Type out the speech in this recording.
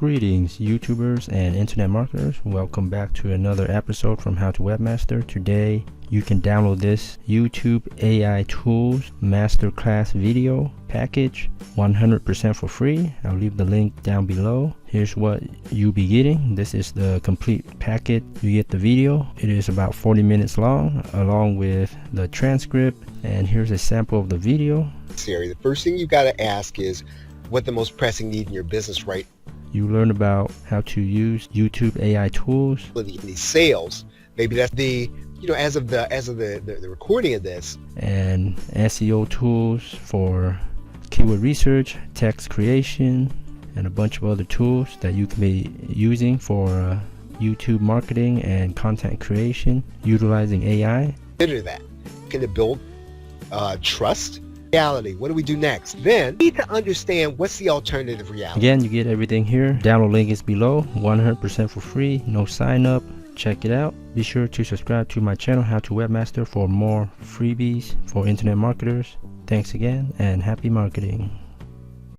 Greetings YouTubers and internet marketers. Welcome back to another episode from How to Webmaster. Today you can download this YouTube AI Tools Masterclass video package 100% for free. I'll leave the link down below. Here's what you'll be getting. This is the complete packet. You get the video. It is about 40 minutes long along with the transcript, and here's a sample of the video. The first thing you got to ask is what the most pressing need in your business, right? You learn about how to use YouTube AI tools. The sales, maybe that's the, as of the recording of this. And SEO tools for keyword research, text creation, and a bunch of other tools that you can be using for YouTube marketing and content creation utilizing AI. Consider that. Can it build trust? Reality. What do we do next? Then we need to understand what's the alternative reality. Again, you get everything here. Download link is below. 100% for free. No sign up. Check it out. Be sure to subscribe to my channel, How to Webmaster, for more freebies for internet marketers. Thanks again and happy marketing.